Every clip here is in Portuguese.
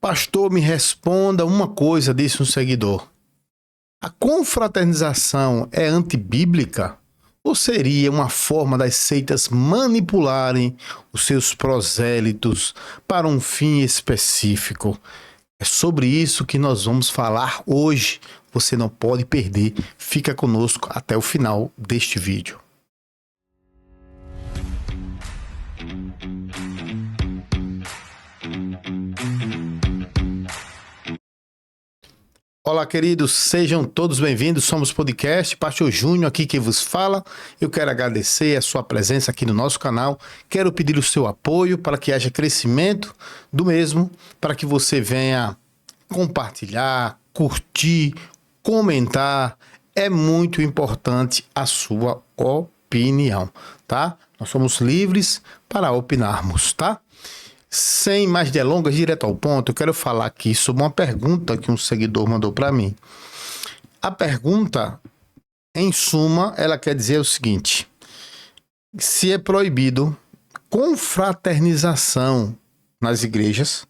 Pastor, me responda uma coisa, disse um seguidor. A confraternização é antibíblica? Ou seria uma forma das seitas manipularem os seus prosélitos para um fim específico? É sobre isso que nós vamos falar hoje. Você não pode perder. Fica conosco até o final deste vídeo. Olá, queridos, sejam todos bem-vindos. Somos podcast, Pastor Júnior aqui quem vos fala. Eu quero agradecer a sua presença aqui no nosso canal. Quero pedir o seu apoio para que haja crescimento do mesmo, para que você venha compartilhar, curtir, comentar. É muito importante a sua opinião, tá? Nós somos livres para opinarmos, tá? Sem mais delongas, direto ao ponto, eu quero falar aqui sobre uma pergunta que um seguidor mandou para mim. A pergunta, em suma, ela quer dizer o seguinte: se é proibido confraternização nas igrejas,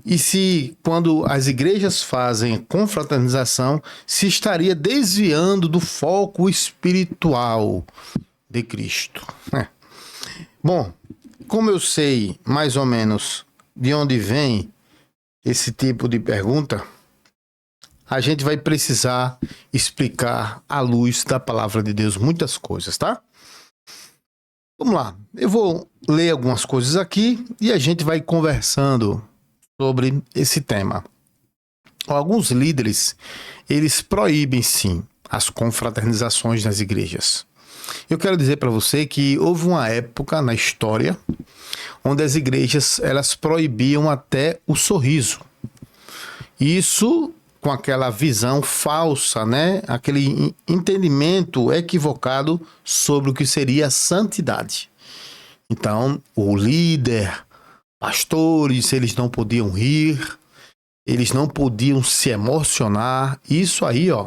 e se, quando as igrejas fazem confraternização, se estaria desviando do foco espiritual de Cristo. Bom, como eu sei mais ou menos de onde vem esse tipo de pergunta, a gente vai precisar explicar à luz da palavra de Deus muitas coisas, tá? Vamos lá, eu vou ler algumas coisas aqui e a gente vai conversando sobre esse tema. Alguns líderes, eles proíbem sim as confraternizações nas igrejas. Eu quero dizer para você que houve uma época na história onde as igrejas elas proibiam até o sorriso. Isso com aquela visão falsa, né? Aquele entendimento equivocado sobre o que seria a santidade. Então, o líder, pastores, eles não podiam rir, eles não podiam se emocionar. Isso aí, ó,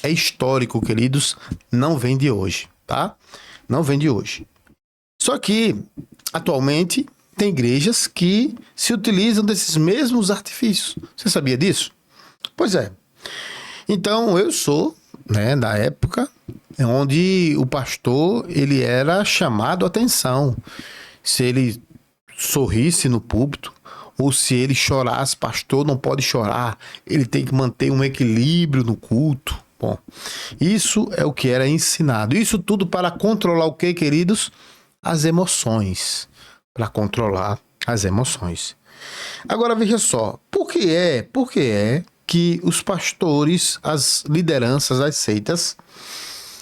é histórico, queridos, não vem de hoje, tá? Não vem de hoje. Só que, atualmente, tem igrejas que se utilizam desses mesmos artifícios. Você sabia disso? Pois é. Então, eu sou, né, da época onde o pastor, ele era chamado a atenção. Se ele sorrisse no púlpito, ou se ele chorasse, pastor não pode chorar, ele tem que manter um equilíbrio no culto. Bom, isso é o que era ensinado. Isso tudo para controlar o que, queridos? As emoções. Para controlar as emoções. Agora veja só, por que é que os pastores, as lideranças, as seitas,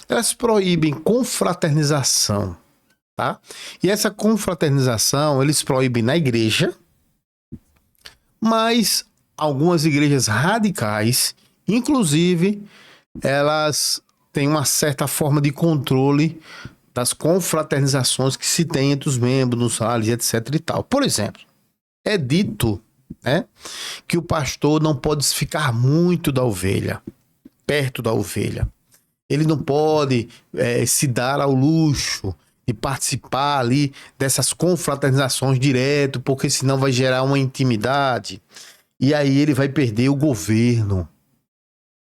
elas proíbem confraternização, tá? E essa confraternização eles proíbem na igreja, mas algumas igrejas radicais, inclusive, elas têm uma certa forma de controle das confraternizações que se tem entre os membros, nos rallies, etc e tal. Por exemplo, é dito, né, que o pastor não pode ficar muito da ovelha, perto da ovelha. Ele não pode se dar ao luxo de participar ali dessas confraternizações direto, porque senão vai gerar uma intimidade. E aí ele vai perder o governo.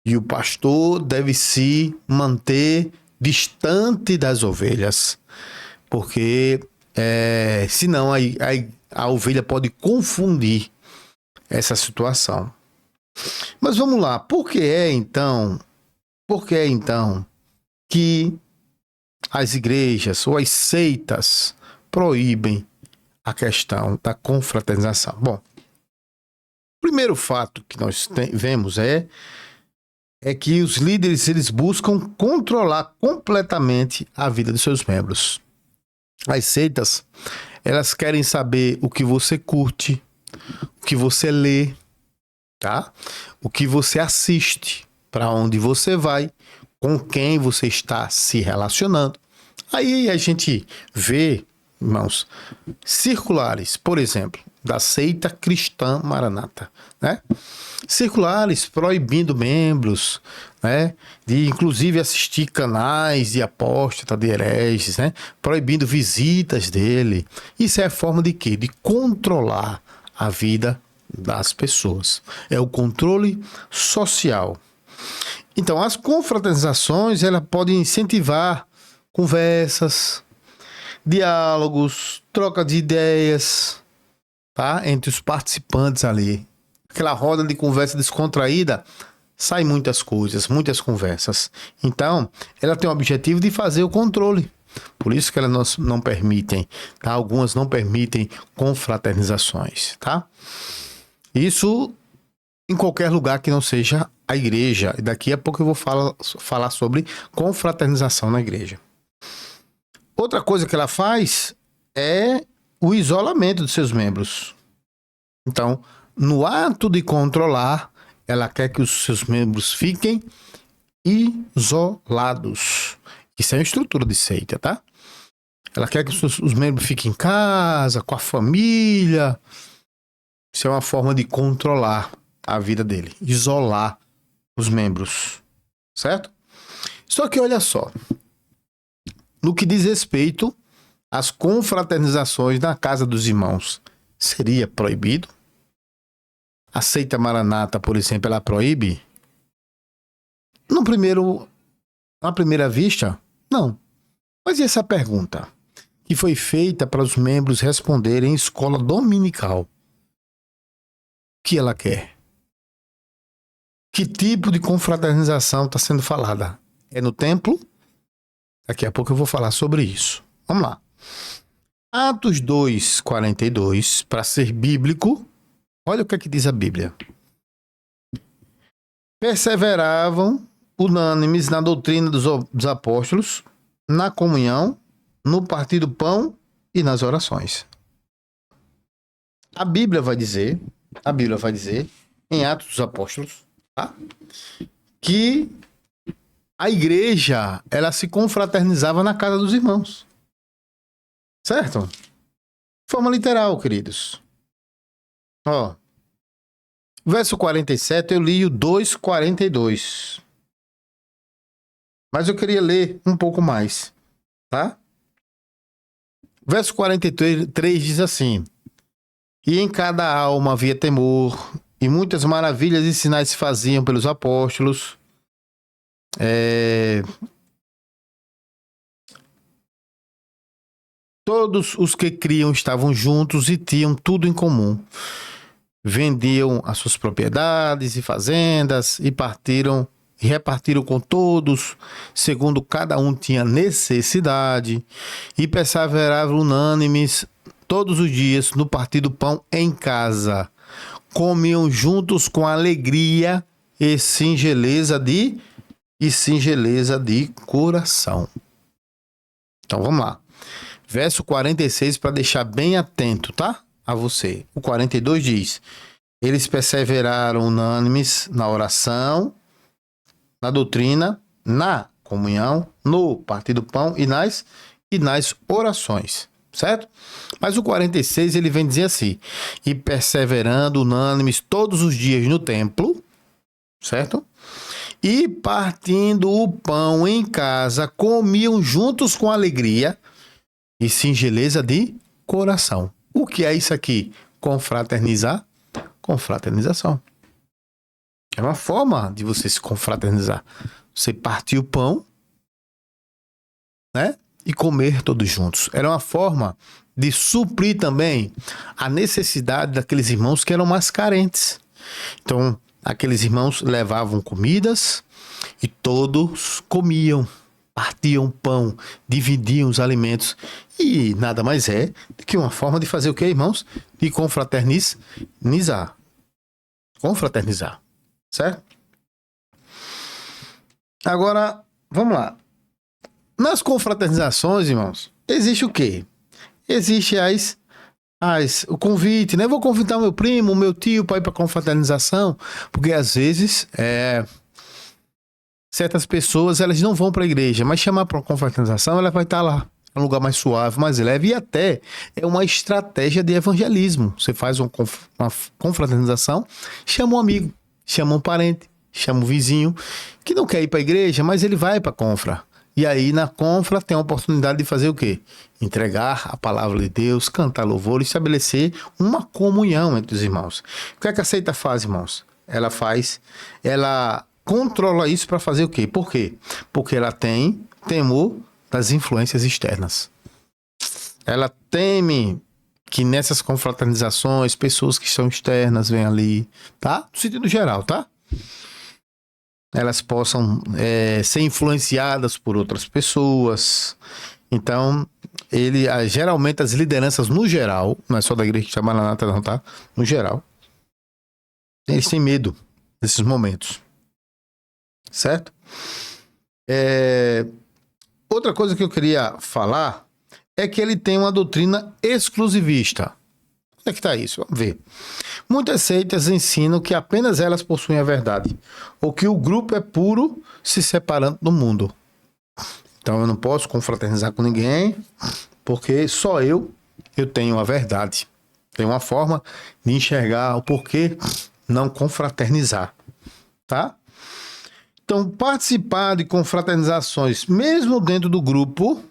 E o pastor deve se manter distante das ovelhas, porque senão a ovelha pode confundir essa situação. Mas vamos lá, por que é então que as igrejas ou as seitas proíbem a questão da confraternização? Bom, o primeiro fato que nós vemos é que os líderes eles buscam controlar completamente a vida dos seus membros. As seitas, elas querem saber o que você curte, o que você lê, tá? O que você assiste, para onde você vai, com quem você está se relacionando. Aí a gente vê, irmãos, circulares, por exemplo, da seita cristã Maranata, né? Circulares proibindo membros, né, de inclusive assistir canais de apóstata, de hereges, né, proibindo visitas dele. Isso é a forma de quê? De controlar a vida das pessoas. É o controle social. Então, as confraternizações, ela podem incentivar conversas, diálogos, troca de ideias, tá? Entre os participantes ali. Aquela roda de conversa descontraída, sai muitas coisas, muitas conversas. Então, ela tem o objetivo de fazer o controle. Por isso que elas não permitem, tá? Algumas não permitem confraternizações, tá? Isso em qualquer lugar que não seja a igreja. E daqui a pouco eu vou falar sobre confraternização na igreja. Outra coisa que ela faz é o isolamento de seus membros. Então, no ato de controlar, ela quer que os seus membros fiquem isolados. Isso é uma estrutura de seita, tá? Ela quer que os membros fiquem em casa, com a família. Isso é uma forma de controlar a vida dele. Isolar os membros. Certo? Só que olha só. No que diz respeito às confraternizações na casa dos irmãos, seria proibido? A seita Maranata, por exemplo, ela proíbe? Na primeira vista, não. Mas e essa pergunta? Que foi feita para os membros responderem em escola dominical. O que ela quer? Que tipo de confraternização está sendo falada? É no templo? Daqui a pouco eu vou falar sobre isso. Vamos lá. Atos 2:42, para ser bíblico, olha o que é que diz a Bíblia. Perseveravam unânimes na doutrina dos apóstolos, na comunhão, no partir do pão e nas orações. A Bíblia vai dizer, em Atos dos Apóstolos, tá? Que a igreja, ela se confraternizava na casa dos irmãos. Certo? De forma literal, queridos. Ó, verso 47, eu li o 2:42. Mas eu queria ler um pouco mais, tá? Verso 43 diz assim: E em cada alma havia temor, e muitas maravilhas e sinais se faziam pelos apóstolos. Todos os que criam estavam juntos e tinham tudo em comum. Vendiam as suas propriedades e fazendas e repartiram com todos, segundo cada um tinha necessidade, e perseveravam unânimes todos os dias no partir do pão em casa. Comiam juntos com alegria e singeleza de coração. Então vamos lá. Verso 46 para deixar bem atento, tá? A você. O 42 diz: Eles perseveraram unânimes na oração, na doutrina, na comunhão, no partir do pão e nas orações, certo? Mas o 46 ele vem dizer assim: E perseverando unânimes todos os dias no templo, certo? E partindo o pão em casa, comiam juntos com alegria e singeleza de coração. O que é isso aqui? Confraternizar? Confraternização. É uma forma de você se confraternizar. Você partir o pão, né? E comer todos juntos. Era uma forma de suprir também a necessidade daqueles irmãos que eram mais carentes. Então, aqueles irmãos levavam comidas e todos comiam, partiam pão, dividiam os alimentos. E nada mais é do que uma forma de fazer o que, irmãos? De confraternizar. Confraternizar. Certo? Agora, vamos lá. Nas confraternizações, irmãos, existe o quê? Existe o convite, né? Vou convidar meu primo, meu tio para ir para confraternização, porque às vezes certas pessoas elas não vão para a igreja, mas chamar para uma confraternização, ela vai estar lá. É um lugar mais suave, mais leve, e até é uma estratégia de evangelismo. Você faz uma confraternização, chama um amigo, chama um parente, chama um vizinho, que não quer ir para a igreja, mas ele vai para a confra. E aí na confra tem a oportunidade de fazer o quê? Entregar a palavra de Deus, cantar louvor e estabelecer uma comunhão entre os irmãos. O que é que a seita faz, irmãos? Ela controla isso para fazer o quê? Por quê? Porque ela tem temor das influências externas. Ela teme que nessas confraternizações, pessoas que são externas venham ali, tá? No sentido geral, tá? Elas possam ser influenciadas por outras pessoas. Então, geralmente as lideranças no geral, não é só da igreja que chama Maranata não, tá? No geral, eles têm medo desses momentos. Certo? Outra coisa que eu queria falar é que ele tem uma doutrina exclusivista. Onde é que está isso? Vamos ver. Muitas seitas ensinam que apenas elas possuem a verdade, ou que o grupo é puro, se separando do mundo. Então eu não posso confraternizar com ninguém, porque só eu tenho a verdade. Tem uma forma de enxergar o porquê não confraternizar, tá? Então, participar de confraternizações, mesmo dentro do grupo,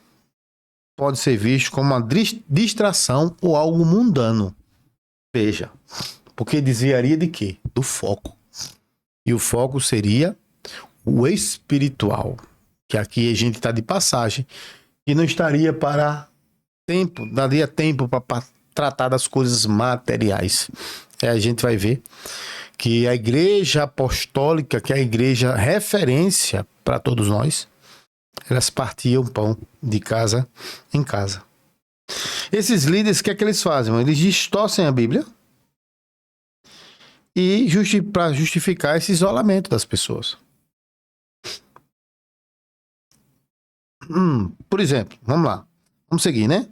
pode ser visto como uma distração ou algo mundano. Veja, porque desviaria de quê? Do foco. E o foco seria o espiritual, que aqui a gente está de passagem, e não estaria daria tempo para tratar das coisas materiais. A gente vai ver que a igreja apostólica, que é a igreja referência para todos nós, elas partiam pão de casa em casa. Esses líderes, o que é que eles fazem? Eles distorcem a Bíblia e para justificar esse isolamento das pessoas. Por exemplo, vamos lá. Vamos seguir, né?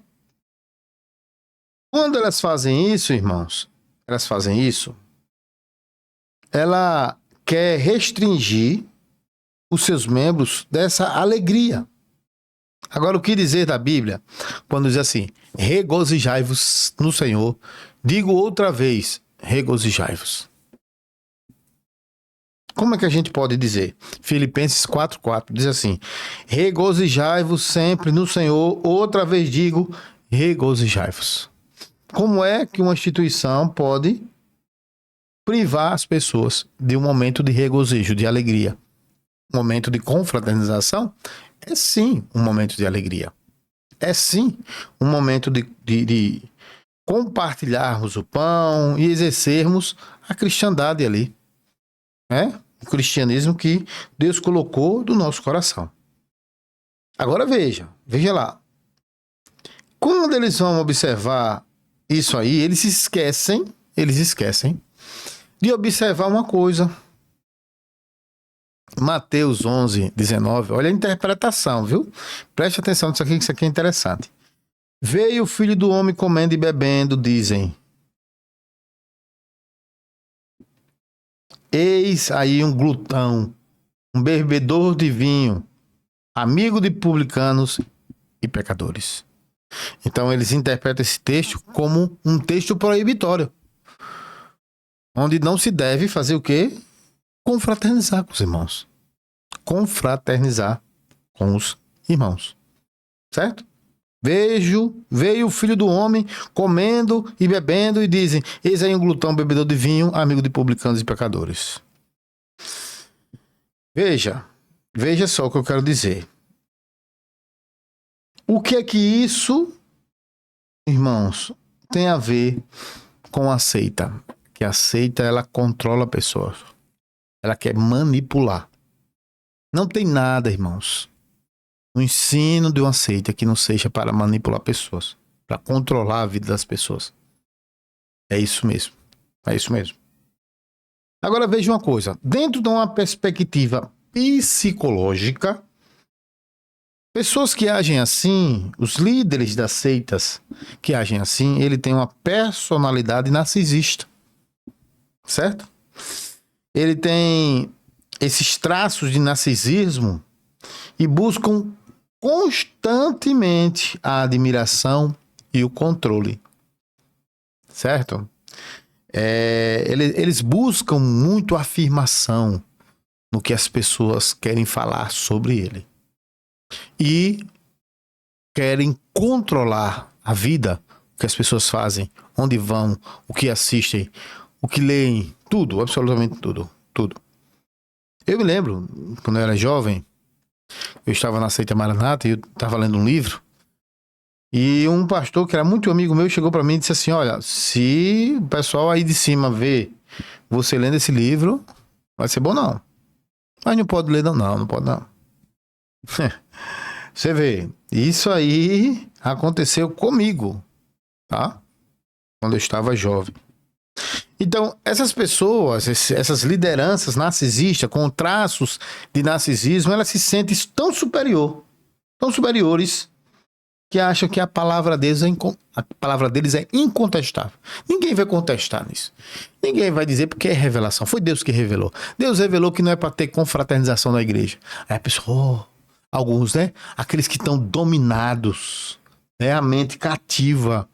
Quando elas fazem isso, irmãos, ela quer restringir os seus membros dessa alegria. Agora, o que dizer da Bíblia quando diz assim, regozijai-vos no Senhor? Digo outra vez, regozijai-vos. Como é que a gente pode dizer? Filipenses 4:4 diz assim, regozijai-vos sempre no Senhor, outra vez digo, regozijai-vos. Como é que uma instituição pode privar as pessoas de um momento de regozijo, de alegria? Um momento de confraternização é sim um momento de alegria. É sim um momento de compartilharmos o pão e exercermos a cristandade ali. O cristianismo que Deus colocou do nosso coração. Agora veja lá. Quando eles vão observar isso aí, eles esquecem de observar uma coisa. Mateus 11:19, olha a interpretação, viu? Preste atenção nisso aqui, que isso aqui é interessante. Veio o filho do homem comendo e bebendo, dizem. Eis aí um glutão, um bebedor de vinho, amigo de publicanos e pecadores. Então eles interpretam esse texto como um texto proibitório, onde não se deve fazer o quê? Confraternizar com os irmãos. Confraternizar com os irmãos. Certo? Veio o filho do homem comendo e bebendo e dizem, eis aí um glutão, bebedor de vinho, amigo de publicanos e pecadores. Veja só o que eu quero dizer. O que é que isso, irmãos, tem a ver com a seita? Que a seita, ela controla pessoas. Ela quer manipular. Não tem nada, irmãos, no ensino de uma seita que não seja para manipular pessoas, para controlar a vida das pessoas. É isso mesmo. Agora veja uma coisa. Dentro de uma perspectiva psicológica, pessoas que agem assim, os líderes das seitas que agem assim, ele tem uma personalidade narcisista. Certo? Ele tem esses traços de narcisismo e buscam constantemente a admiração e o controle. Certo? Eles buscam muito afirmação no que as pessoas querem falar sobre ele. e querem controlar a vida, o que as pessoas fazem, onde vão, o que assistem, o que leem, tudo, absolutamente tudo, tudo. Eu me lembro, quando eu era jovem, eu estava na Seita Maranata e eu estava lendo um livro, e um pastor que era muito amigo meu chegou para mim e disse assim: olha, se o pessoal aí de cima ver você lendo esse livro, vai ser bom não. Mas não pode ler não pode não. Você vê, isso aí aconteceu comigo, tá? Quando eu estava jovem. Então, essas pessoas, essas lideranças narcisistas, com traços de narcisismo, elas se sentem tão superiores, que acham que a palavra deles é incontestável. Ninguém vai contestar nisso. Ninguém vai dizer porque é revelação. Foi Deus que revelou. Deus revelou que não é para ter confraternização na igreja. Aí a pessoa, alguns, né? Aqueles que estão dominados, né? A mente cativa.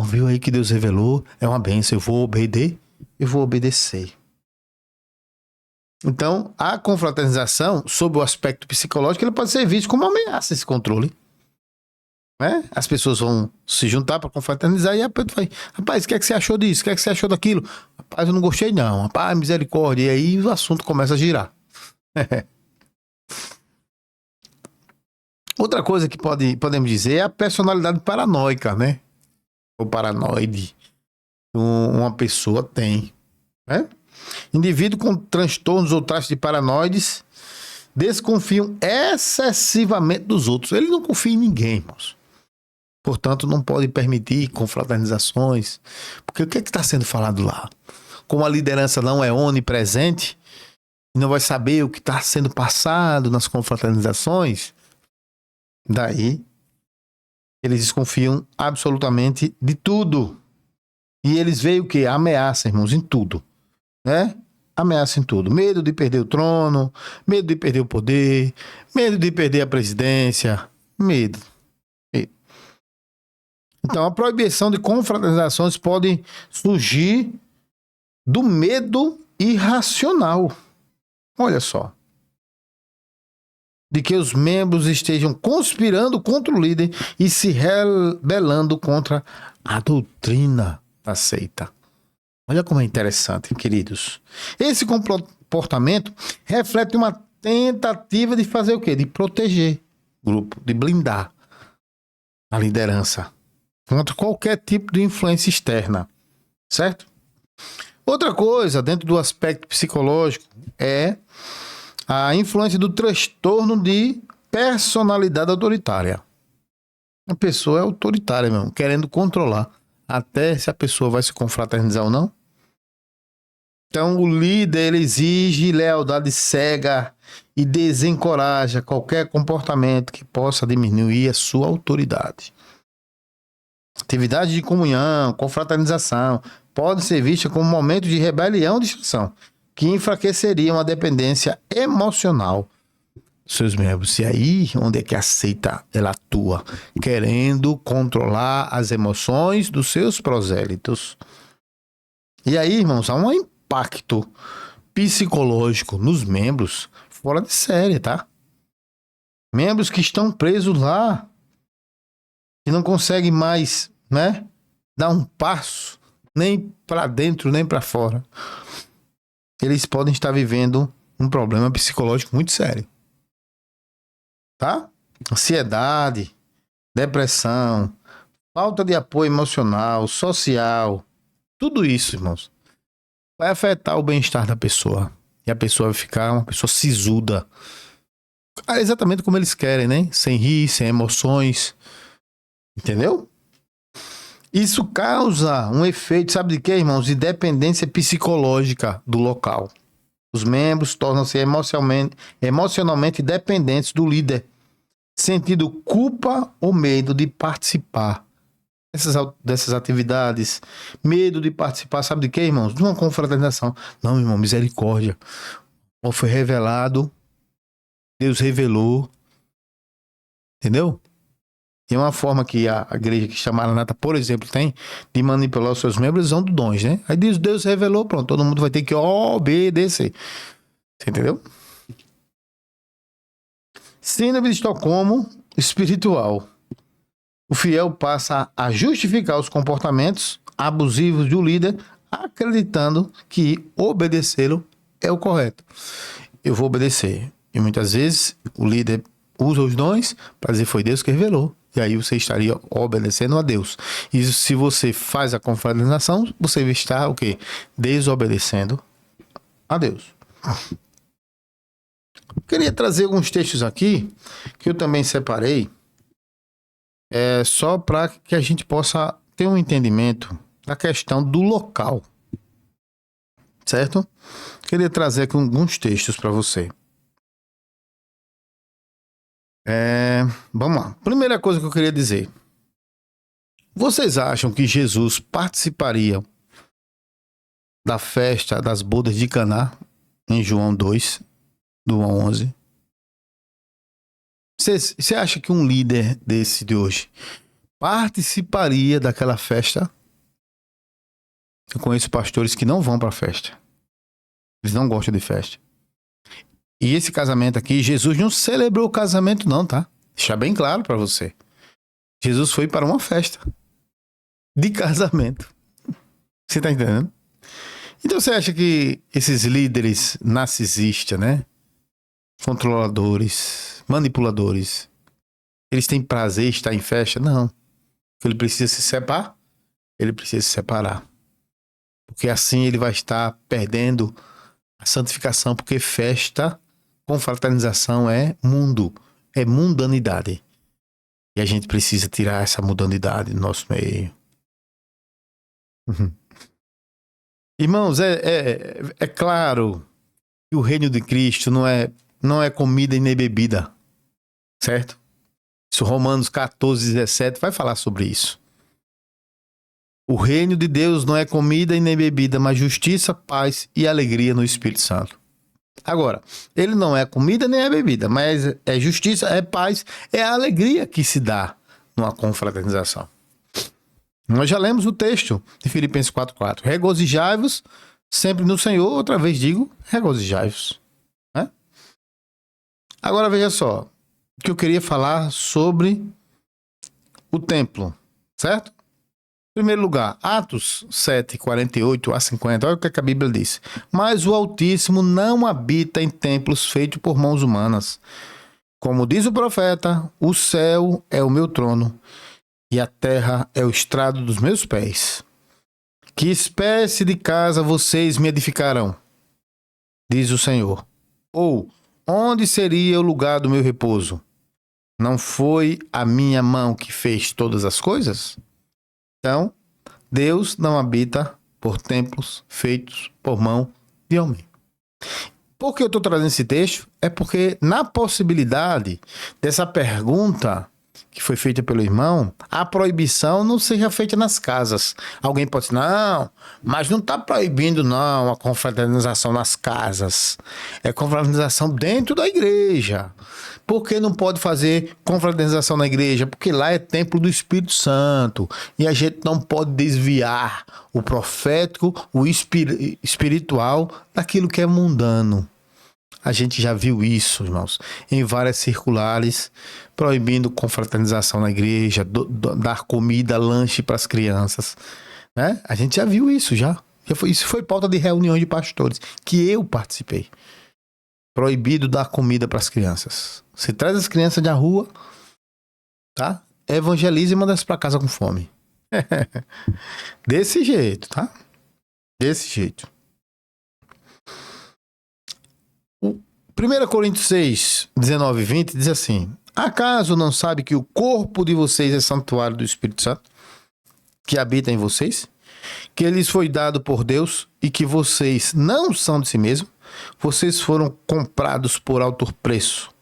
Viu aí que Deus revelou? É uma bênção. Eu vou obedecer. Então, a confraternização, sob o aspecto psicológico, ele pode ser visto como uma ameaça, esse controle. Né? As pessoas vão se juntar para confraternizar e a pessoa vai: rapaz, o que é que você achou disso? O que é que você achou daquilo? Rapaz, eu não gostei não. Rapaz, misericórdia. E aí o assunto começa a girar. Outra coisa que podemos dizer é a personalidade paranoica, né? Ou paranoide. Uma pessoa tem. Né? Indivíduos com transtornos ou traços de paranoides desconfiam excessivamente dos outros. Ele não confia em ninguém, irmãos. Portanto, não pode permitir confraternizações. Porque o que é que está sendo falado lá? Como a liderança não é onipresente, não vai saber o que está sendo passado nas confraternizações, daí eles desconfiam absolutamente de tudo. E eles veem o quê? Ameaça, irmãos, em tudo. Né? Ameaça em tudo. Medo de perder o trono, medo de perder o poder, medo de perder a presidência, medo. Então, a proibição de confraternizações pode surgir do medo irracional. Olha só. De que os membros estejam conspirando contra o líder e se rebelando contra a doutrina da seita. Olha como é interessante, queridos. Esse comportamento reflete uma tentativa de fazer o quê? De proteger o grupo, de blindar a liderança contra qualquer tipo de influência externa, certo? Outra coisa, dentro do aspecto psicológico, é a influência do transtorno de personalidade autoritária. A pessoa é autoritária mesmo, querendo controlar até se a pessoa vai se confraternizar ou não. Então, o líder ele exige lealdade cega e desencoraja qualquer comportamento que possa diminuir a sua autoridade. Atividade de comunhão, confraternização, podem ser vistas como momentos de rebelião ou distração, que enfraqueceriam a dependência emocional dos seus membros. E aí, onde é que a seita ela atua? Querendo controlar as emoções dos seus prosélitos. E aí, irmãos, há um impacto psicológico nos membros fora de série, tá? Membros que estão presos lá, que não conseguem mais, né, dar um passo, nem para dentro, nem para fora. Eles podem estar vivendo um problema psicológico muito sério. Tá? Ansiedade, depressão, falta de apoio emocional, social, tudo isso, irmãos, vai afetar o bem-estar da pessoa. E a pessoa vai ficar uma pessoa sisuda. Exatamente como eles querem, né? Sem rir, sem emoções. Entendeu? Isso causa um efeito, sabe de quê, irmãos? De dependência psicológica do local. Os membros tornam-se emocionalmente dependentes do líder, sentindo culpa ou medo de participar dessas atividades. Medo de participar, sabe de quê, irmãos? De uma confraternização. Não, irmão, misericórdia. Ou foi revelado, Deus revelou. Entendeu? E uma forma que a igreja que chama Maranata, por exemplo, tem de manipular os seus membros são dons, né? Aí diz, Deus revelou, pronto, todo mundo vai ter que obedecer. Você entendeu? Síndrome de Estocolmo espiritual. O fiel passa a justificar os comportamentos abusivos do líder, acreditando que obedecê-lo é o correto. Eu vou obedecer. E muitas vezes o líder usa os dons para dizer foi Deus que revelou. E aí você estaria obedecendo a Deus. E se você faz a confraternização, você está o quê? Desobedecendo a Deus. Queria trazer alguns textos aqui que eu também separei, só para que a gente possa ter um entendimento da questão do local, certo? Queria trazer aqui alguns textos para você. Vamos lá. Primeira coisa que eu queria dizer. Vocês acham que Jesus participaria da festa das bodas de Caná em João 2, do 1 ao 11? Você acha que um líder desse de hoje participaria daquela festa? Eu conheço pastores que não vão para a festa. Eles não gostam de festa. E esse casamento aqui, Jesus não celebrou o casamento não, tá? Deixar bem claro para você. Jesus foi para uma festa de casamento. Você tá entendendo? Então você acha que esses líderes narcisistas, né? Controladores, manipuladores, eles têm prazer em estar em festa? Não. Ele precisa se separar. Ele precisa se separar. Porque assim ele vai estar perdendo a santificação, porque festa, confraternização é mundo, é mundanidade. E a gente precisa tirar essa mundanidade do nosso meio. Irmãos, é claro que o reino de Cristo não é comida e nem bebida, certo? Isso Romanos 14, 17 vai falar sobre isso. O reino de Deus não é comida e nem bebida, mas justiça, paz e alegria no Espírito Santo. Agora, ele não é comida nem é bebida, mas é justiça, é paz, é a alegria que se dá numa confraternização. Nós já lemos o texto de Filipenses 4:4. Regozijai-vos sempre no Senhor. Outra vez digo, regozijai-vos. Né? Agora veja só, que eu queria falar sobre o templo, certo? Em primeiro lugar, Atos 7, 48 a 50, olha o que a Bíblia diz. Mas o Altíssimo não habita em templos feitos por mãos humanas. Como diz o profeta, o céu é o meu trono e a terra é o estrado dos meus pés. Que espécie de casa vocês me edificarão? Diz o Senhor. Ou, onde seria o lugar do meu repouso? Não foi a minha mão que fez todas as coisas? Então, Deus não habita por templos feitos por mão de homem. Por que eu estou trazendo esse texto? É porque na possibilidade dessa pergunta que foi feita pelo irmão, a proibição não seja feita nas casas. Alguém pode dizer, não, mas não está proibindo não a confraternização nas casas. É confraternização dentro da igreja. Por que não pode fazer confraternização na igreja? Porque lá é templo do Espírito Santo. E a gente não pode desviar o profético, o espiritual daquilo que é mundano. A gente já viu isso, irmãos, em várias circulares, proibindo confraternização na igreja, dar comida, lanche para as crianças. Né? A gente já viu isso, já. Isso foi pauta de reuniões de pastores, que eu participei. Proibido dar comida para as crianças. Você traz as crianças da rua, tá? Evangeliza e manda elas para casa com fome. Desse jeito, tá? Desse jeito. 1 Coríntios 6, 19 e 20 diz assim: acaso não sabe que o corpo de vocês é santuário do Espírito Santo, que habita em vocês? Que lhes foi dado por Deus e que vocês não são de si mesmos? Vocês foram comprados por alto preço.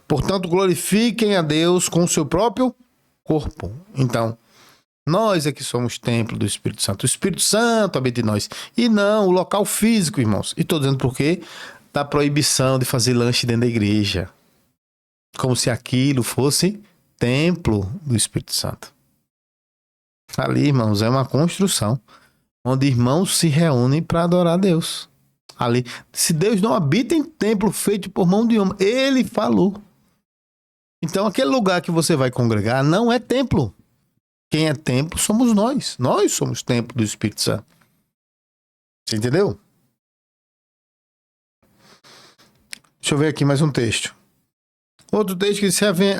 Portanto, glorifiquem a Deus com o seu próprio corpo. Então, nós é que somos templo do Espírito Santo. O Espírito Santo habita em nós. E não o local físico, irmãos. E estou dizendo por quê? Da proibição de fazer lanche dentro da igreja. Como se aquilo fosse templo do Espírito Santo. Ali, irmãos, é uma construção onde irmãos se reúnem para adorar a Deus. ali. Se Deus não habita em templo feito por mão de homem, ele falou. Então, aquele lugar que você vai congregar não é templo. Quem é templo somos nós. Nós somos templo do Espírito Santo. Você entendeu? Deixa eu ver aqui mais um texto. Outro texto que se vem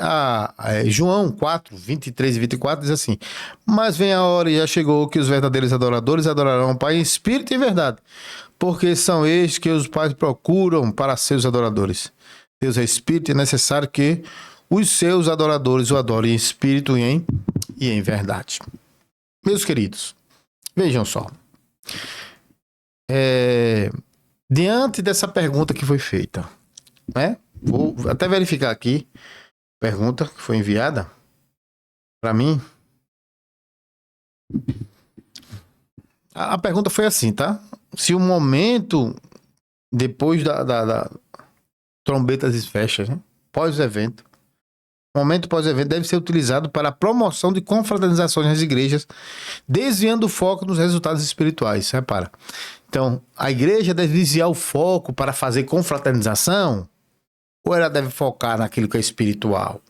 João 4, 23 e 24 diz assim: mas vem a hora e já chegou que os verdadeiros adoradores adorarão o Pai em espírito e verdade, porque são estes que os pais procuram para seus adoradores. Deus é espírito e é necessário que os seus adoradores o adorem em espírito e em verdade. Meus queridos, vejam só. Diante dessa pergunta que foi feita, né? Vou até verificar aqui a pergunta que foi enviada para mim. A pergunta foi assim, tá? Se o momento depois da trombetas e festas, né? Pós-evento, o momento pós-evento deve ser utilizado para a promoção de confraternizações nas igrejas, desviando o foco nos resultados espirituais. Repara. Então, a igreja deve desviar o foco para fazer confraternização? Ou ela deve focar naquilo que é espiritual?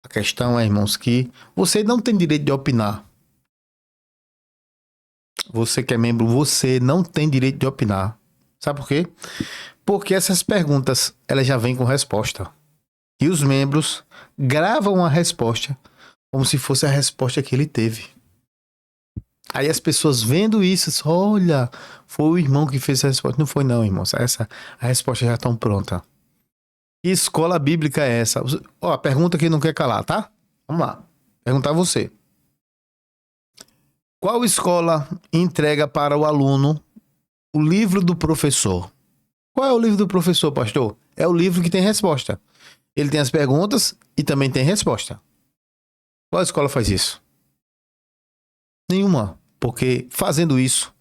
A questão é, irmãos, que você não tem direito de opinar. Você que é membro, você não tem direito de opinar. Sabe por quê? Porque essas perguntas, elas já vêm com resposta. E os membros gravam a resposta como se fosse a resposta que ele teve. Aí as pessoas vendo isso, olha, foi o irmão que fez essa resposta. Não foi não, irmãos. A resposta já está pronta. Que escola bíblica é essa? Ó, a pergunta que não quer calar, tá? Vamos lá. Perguntar a você. Qual escola entrega para o aluno o livro do professor? Qual é o livro do professor, pastor? É o livro que tem resposta. Ele tem as perguntas e também tem resposta. Qual escola faz isso? Nenhuma. Porque fazendo isso,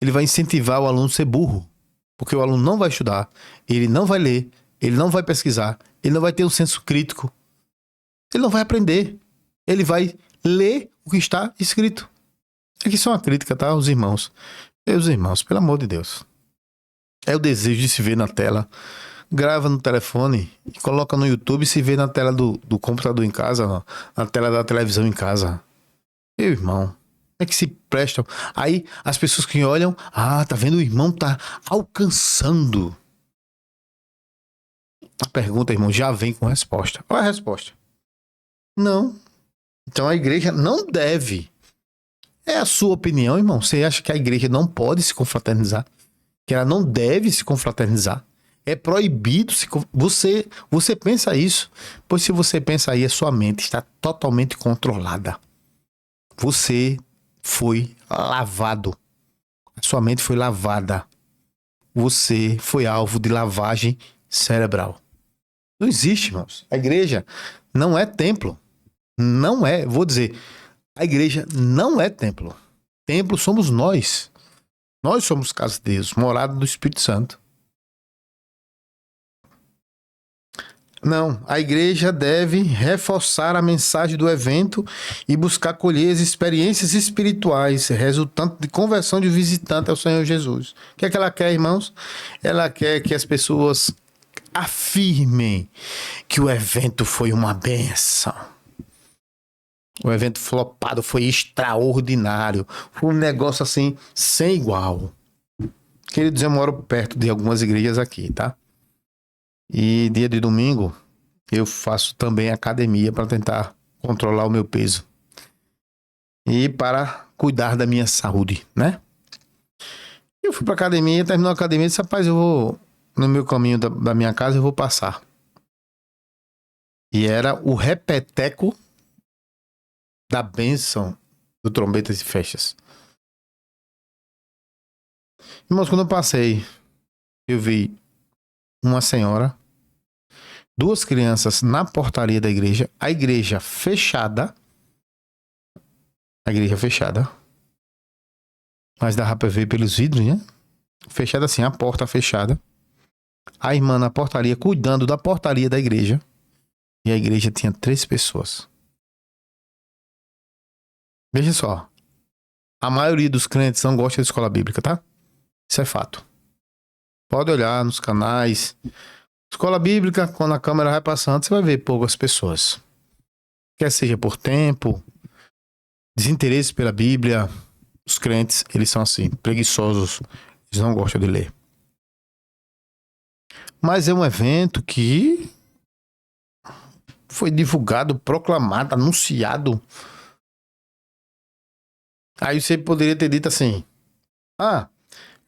ele vai incentivar o aluno a ser burro. Porque o aluno não vai estudar, ele não vai ler, ele não vai pesquisar, ele não vai ter um senso crítico. Ele não vai aprender. Ele vai ler o que está escrito. Aqui só uma crítica, tá? Os irmãos. Meus irmãos, pelo amor de Deus. É o desejo de se ver na tela. Grava no telefone e coloca no YouTube e se vê na tela do computador em casa, na tela da televisão em casa. Meu irmão, é que se prestam. Aí as pessoas que olham, tá vendo? O irmão tá alcançando. A pergunta, irmão, já vem com resposta. Qual é a resposta? Não. Então a igreja não deve. É a sua opinião, irmão. Você acha que a igreja não pode se confraternizar? Que ela não deve se confraternizar? É proibido se... Você pensa isso? Pois se você pensa aí, a sua mente está totalmente controlada. Você foi lavado. A sua mente foi lavada. Você foi alvo de lavagem cerebral. Não existe, irmãos. A igreja não é templo. Não é, vou dizer, a igreja não é templo. Templo somos nós. Nós somos casa de Deus, morada do Espírito Santo. Não, a igreja deve reforçar a mensagem do evento e buscar colher as experiências espirituais resultantes de conversão de visitante ao Senhor Jesus. O que é que ela quer, irmãos? Ela quer que as pessoas afirmem que o evento foi uma bênção. O evento flopado foi extraordinário. Foi um negócio assim, sem igual. Queridos, eu moro perto de algumas igrejas aqui, tá? E dia de domingo eu faço também academia para tentar controlar o meu peso. E para cuidar da minha saúde, né? Eu fui pra academia, terminou a academia e disse, rapaz, eu vou, no meu caminho da minha casa, eu vou passar. E era o repeteco da bênção do Trombetas e Festas. Irmãos, quando eu passei, eu vi uma senhora, duas crianças na portaria da igreja, a igreja fechada, mas dava pra ver pelos vidros, né? Fechada assim, a porta fechada, a irmã na portaria, cuidando da portaria da igreja, e a igreja tinha 3 pessoas. Veja só, a maioria dos crentes não gosta de escola bíblica, tá? Isso é fato. Pode olhar nos canais. Escola bíblica, quando a câmera vai passando, você vai ver poucas pessoas. Quer seja por tempo, desinteresse pela Bíblia. Os crentes, eles são assim, preguiçosos. Eles não gostam de ler. Mas é um evento que foi divulgado, proclamado, anunciado. Aí você poderia ter dito assim: ah,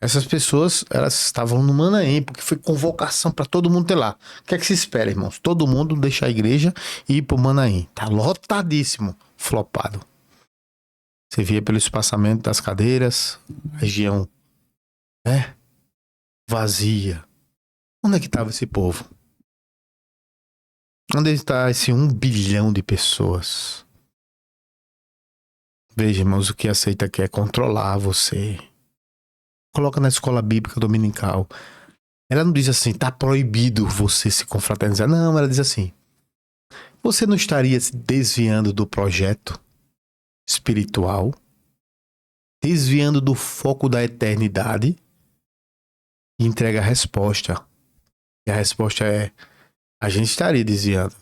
essas pessoas, elas estavam no Manaém, porque foi convocação para todo mundo ter lá. O que é que se espera, irmãos? Todo mundo deixar a igreja e ir pro Manaém. Tá lotadíssimo, flopado. Você via pelo espaçamento das cadeiras, região, vazia. Onde é que estava esse povo? Onde está esse 1 bilhão de pessoas? Veja, irmãos, o que a seita quer é controlar você. Coloca na escola bíblica dominical. Ela não diz assim, tá proibido você se confraternizar. Não, ela diz assim: você não estaria se desviando do projeto espiritual? Desviando do foco da eternidade? E entrega a resposta. E a resposta é: a gente estaria desviando.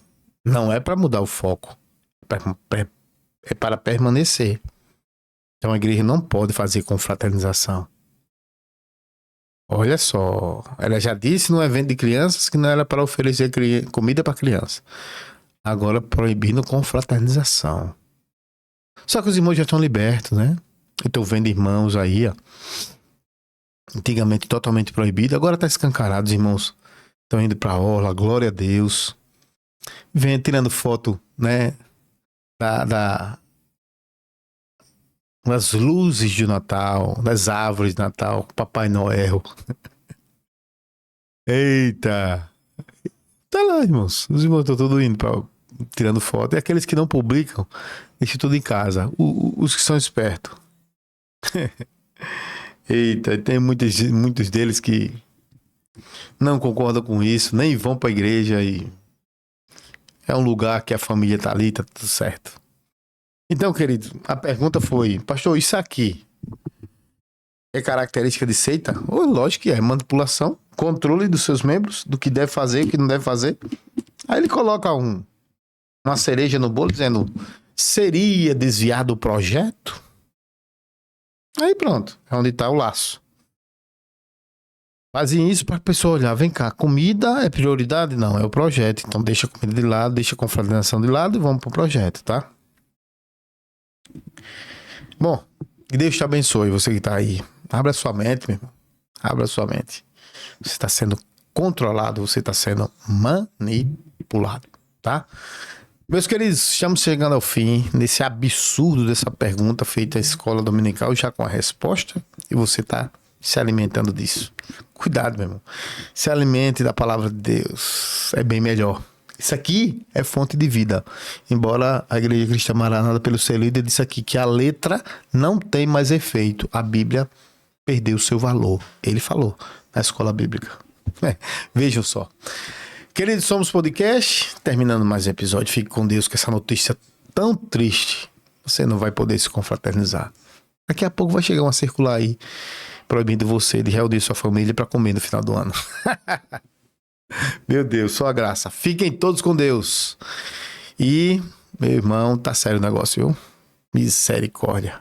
Não é para mudar o foco. É para permanecer. Então a igreja não pode fazer confraternização. Olha só, ela já disse no evento de crianças que não era para oferecer comida para criança. Agora proibindo confraternização. Só que os irmãos já estão libertos, né? Eu tô vendo irmãos aí, ó. Antigamente totalmente proibido, agora tá escancarado, os irmãos estão indo pra orla, glória a Deus. Vem tirando foto, né? Das luzes de Natal, das árvores de Natal, Papai Noel. Eita! Tá lá, irmãos. Os irmãos estão todos indo tirando foto. E aqueles que não publicam, deixam tudo em casa. Os que são espertos. Eita, tem muitos deles que não concordam com isso, nem vão pra igreja e é um lugar que a família tá ali, tá tudo certo. Então, querido, a pergunta foi: pastor, isso aqui é característica de seita? Oh, lógico que é. Manipulação, controle dos seus membros, do que deve fazer e o que não deve fazer. Aí ele coloca uma cereja no bolo dizendo: seria desviar do projeto? Aí pronto, é onde tá o laço. Fazem isso para a pessoa olhar: vem cá, comida é prioridade? Não, é o projeto. Então deixa a comida de lado, deixa a confraternização de lado e vamos pro projeto, tá? Bom, que Deus te abençoe, você que tá aí. Abra sua mente, meu irmão. Abra sua mente. Você está sendo controlado, você está sendo manipulado, tá? Meus queridos, estamos chegando ao fim desse absurdo dessa pergunta feita à escola dominical, já com a resposta, e você está se alimentando disso. Cuidado, meu irmão. Se alimente da palavra de Deus. É bem melhor. Isso aqui é fonte de vida. Embora a Igreja Cristã Maranata, pelo seu líder, disse aqui que a letra não tem mais efeito. A Bíblia perdeu seu valor. Ele falou na escola bíblica. Vejam só. Queridos, somos podcast. Terminando mais um episódio. Fique com Deus, que essa notícia tão triste, você não vai poder se confraternizar. Daqui a pouco vai chegar uma circular aí proibindo você de reunir sua família para comer no final do ano. Meu Deus, só a graça. Fiquem todos com Deus. E, meu irmão, tá sério o negócio, viu? Misericórdia.